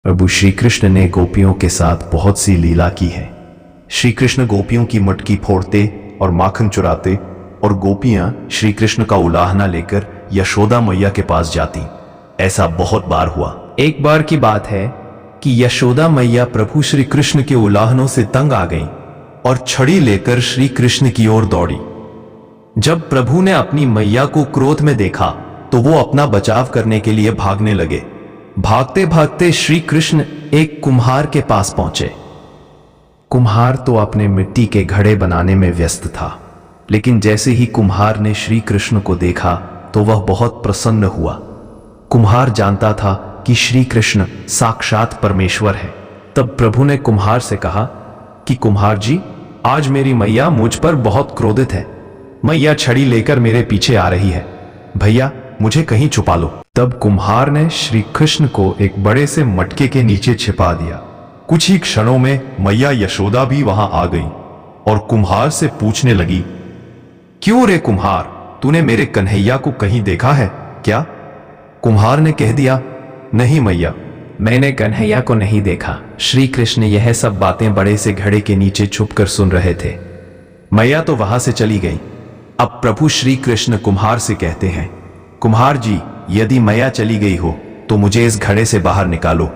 प्रभु श्री कृष्ण ने गोपियों के साथ बहुत सी लीला की है। श्री कृष्ण गोपियों की मटकी फोड़ते और माखन चुराते और गोपियां श्री कृष्ण का उलाहना लेकर यशोदा मैया के पास जाती। ऐसा बहुत बार हुआ। एक बार की बात है कि यशोदा मैया प्रभु श्री कृष्ण के उलाहनों से तंग आ गईं और छड़ी लेकर श्री कृष्ण की ओर दौड़ी। जब प्रभु ने अपनी मैया को क्रोध में देखा तो वो अपना बचाव करने के लिए भागने लगे। भागते भागते श्री कृष्ण एक कुम्हार के पास पहुंचे। कुम्हार तो अपने मिट्टी के घड़े बनाने में व्यस्त था, लेकिन जैसे ही कुम्हार ने श्री कृष्ण को देखा तो वह बहुत प्रसन्न हुआ। कुम्हार जानता था कि श्री कृष्ण साक्षात परमेश्वर है। तब प्रभु ने कुम्हार से कहा कि कुम्हार जी, आज मेरी मैया मुझ पर बहुत क्रोधित है। मैया छड़ी लेकर मेरे पीछे आ रही है। भैया, मुझे कहीं छुपा लो। तब कुम्हार ने श्री कृष्ण को एक बड़े से मटके के नीचे छिपा दिया। कुछ ही क्षणों में मैया यशोदा भी वहां आ गई और कुम्हार से पूछने लगी, क्यों रे कुम्हार, तूने मेरे कन्हैया को कहीं देखा है क्या? कुम्हार ने कह दिया, नहीं मैया, मैंने कन्हैया को नहीं देखा। श्री कृष्ण यह सब बातें बड़े से घड़े के नीचे छुपकर सुन रहे थे। मैया तो वहां से चली गई। अब प्रभु श्री कृष्ण कुम्हार से कहते हैं, कुम्हार जी, यदि मैया चली गई हो तो मुझे इस घड़े से बाहर निकालो।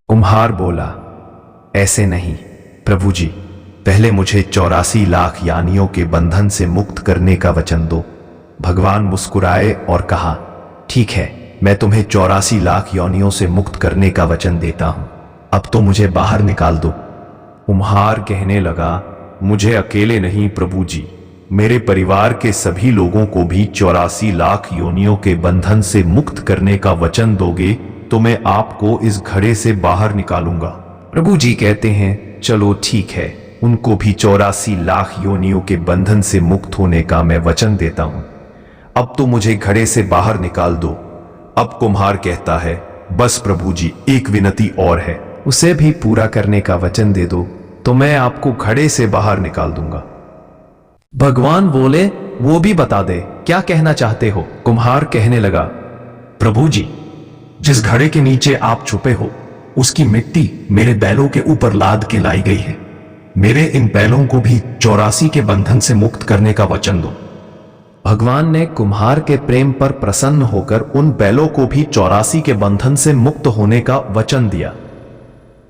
कुम्हार बोला, ऐसे नहीं प्रभु जी, पहले मुझे 84 लाख यानियों के बंधन से मुक्त करने का वचन दो। भगवान मुस्कुराए और कहा, ठीक है, मैं तुम्हें 84 लाख योनियों से मुक्त करने का वचन देता हूं। अब तो मुझे बाहर निकाल दो। कुम्हार कहने लगा, मुझे अकेले नहीं प्रभु जी, मेरे परिवार के सभी लोगों को भी 84 लाख योनियों के बंधन से मुक्त करने का वचन दोगे तो मैं आपको इस घड़े से बाहर निकालूंगा। प्रभु जी कहते हैं, चलो ठीक है, उनको भी 84 लाख योनियों के बंधन से मुक्त होने का मैं वचन देता हूं। अब तो मुझे घड़े से बाहर निकाल दो। अब कुम्हार कहता है, बस प्रभु जी, एक विनती और है, उसे भी पूरा करने का वचन दे दो तो मैं आपको घड़े से बाहर निकाल दूंगा। भगवान बोले, वो भी बता दे, क्या कहना चाहते हो? कुम्हार कहने लगा, प्रभु जी, जिस घड़े के नीचे आप छुपे हो उसकी मिट्टी मेरे बैलों के ऊपर लाद के लाई गई है। मेरे इन बैलों को भी 84 के बंधन से मुक्त करने का वचन दो। भगवान ने कुम्हार के प्रेम पर प्रसन्न होकर उन बैलों को भी 84 के बंधन से मुक्त होने का वचन दिया।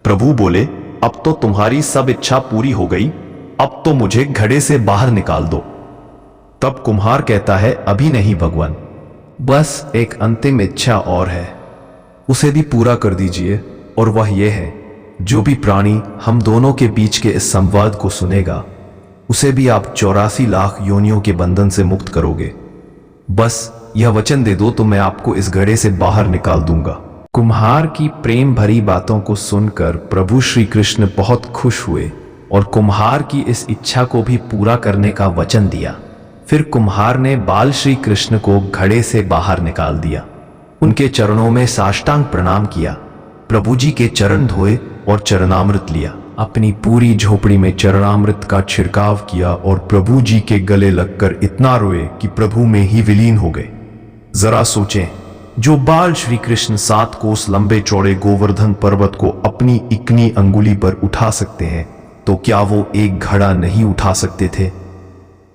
प्रभु बोले, अब तो तुम्हारी सब इच्छा पूरी हो गई, अब तो मुझे घड़े से बाहर निकाल दो। तब कुम्हार कहता है, अभी नहीं भगवान, बस एक अंतिम इच्छा और है, उसे भी पूरा कर दीजिए। और वह यह है, जो भी प्राणी हम दोनों के बीच के इस संवाद को सुनेगा उसे भी आप 84 लाख योनियों के बंधन से मुक्त करोगे। बस यह वचन दे दो तो मैं आपको इस घड़े से बाहर निकाल दूंगा। कुम्हार की प्रेम भरी बातों को सुनकर प्रभु श्री कृष्ण बहुत खुश हुए और कुम्हार की इस इच्छा को भी पूरा करने का वचन दिया। फिर कुम्हार ने बाल श्री कृष्ण को घड़े से बाहर निकाल दिया, उनके चरणों में साष्टांग प्रणाम किया, प्रभु जी के चरण धोए और चरणामृत लिया। अपनी पूरी झोपड़ी में चरणामृत का छिड़काव किया और प्रभु जी के गले लगकर इतना रोए कि प्रभु में ही विलीन हो गए। जरा सोचें, जो बाल श्री कृष्ण 7 कोस लंबे चौड़े गोवर्धन पर्वत को अपनी इकनी अंगुली पर उठा सकते हैं, तो क्या वो एक घड़ा नहीं उठा सकते थे?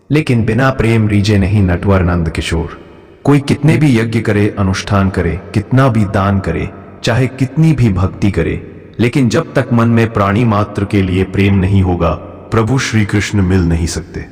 लेकिन बिना प्रेम रीजे नहीं नटवर नंद किशोर। कोई कितने भी यज्ञ करे, अनुष्ठान करे, कितना भी दान करे, चाहे कितनी भी भक्ति करे, लेकिन जब तक मन में प्राणी मात्र के लिए प्रेम नहीं होगा, प्रभु श्री कृष्ण मिल नहीं सकते।